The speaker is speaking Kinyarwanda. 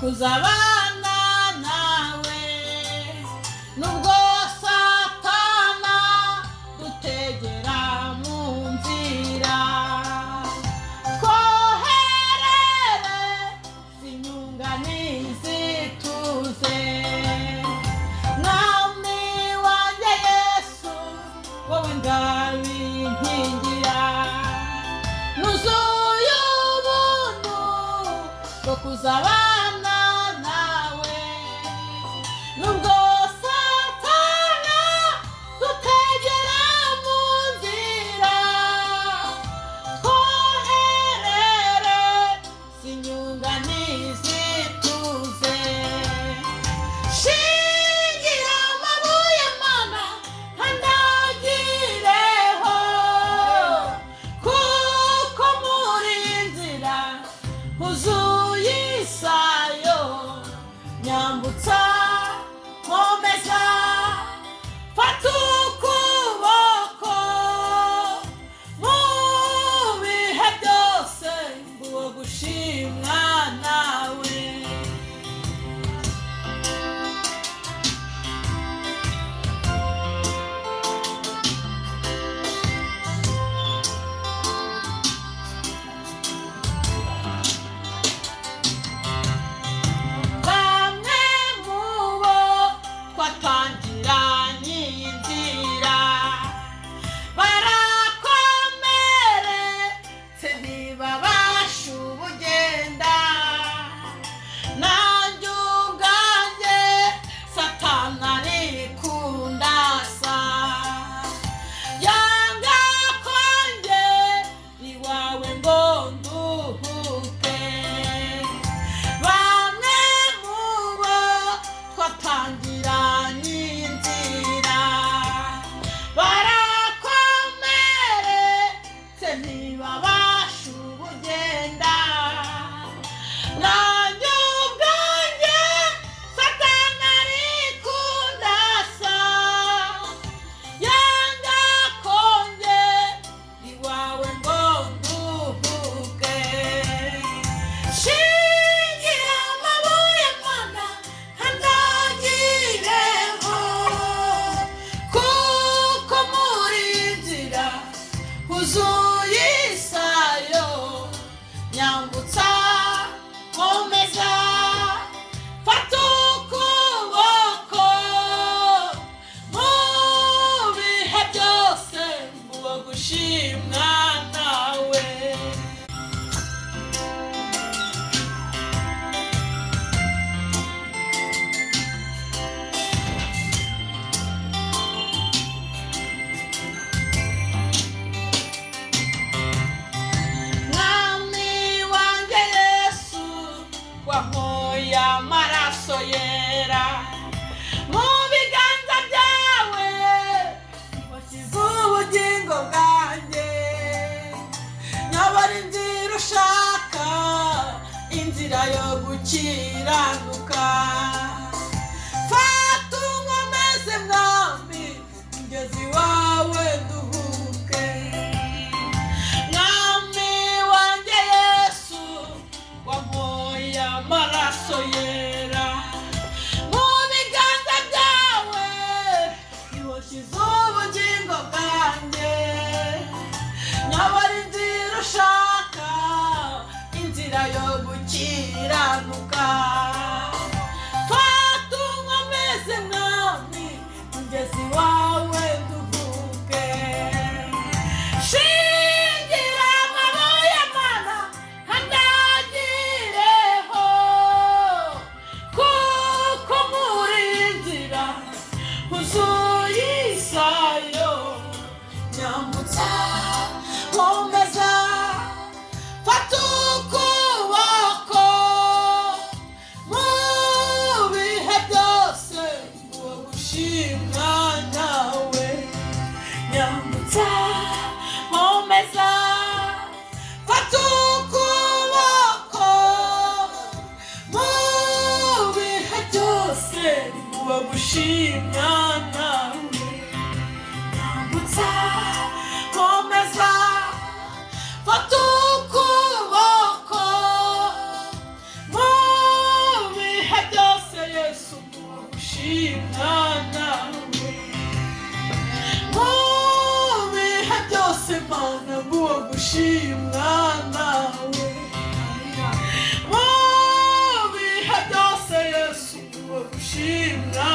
kuzabana nawe nubwo Satana dutegera mu nzira twoherere inyunganizi tuze mwami wanjye Yesu wowe ndabinkingira nuzuye ubuntu bwo kuzabana nawe nubwo Satana dutegera mu nzira twoherere inyunganizi tuze shingira amabuye mana nkandagireho kuko muri nzira huzuye isayo nyambutsa nkomeza fata ukuboko mu bihe byose nguwo gushimwa nawe bamwe mu bo twatangiranye inzira barakomeretse ntibabasha ubugenda nanjye ubwanjye Satana arikundasa yanga ko njye iwawe ngo nduhuke bamwe mu bo twatangiranye inzira barakomeretse ntibabasha ubugenda nanjye ubwanjye Satana arikundasa yanga ko njye iwawe ngo nduhuke shingira amabuye mana nkandagireho kuko muri nzira huzuye isayo nyambutsa nkomeza fata ukuboko mu bihe byose nguwo gushimwa nawe mwami wanjye Yesu wankoye amaraso yera mu biganza byawe washyize ubugingo bwanjye nyobora inzira ushaka inzira yo gukiranuka fata unkomeze mwami ngeze iwawe nduhuke mwami wanjye Yesu wankoye amaraso yera mu biganza byawe washyize ubugingo bwanjye nyobora inzira ushaka inzira yo gukiranuka fata unkomeze mwami ngeze iwawe nduhuke shingira amabuye mana nkandagireho kuko muri nzira huzuye isayo nyambutsa nkomeza fata ukuboko mu bihe byose nguwo gushimwa nawe nyambutsa nkomeza fata ukuboko mu bihe byose nguwo gushimwa nawe nyambutsa nkomeza fata ukuboko mu gushimwa nawe mu bihe byose mana nguwo gushimwa nawe mu bihe byose Yesu nguwo gushimwa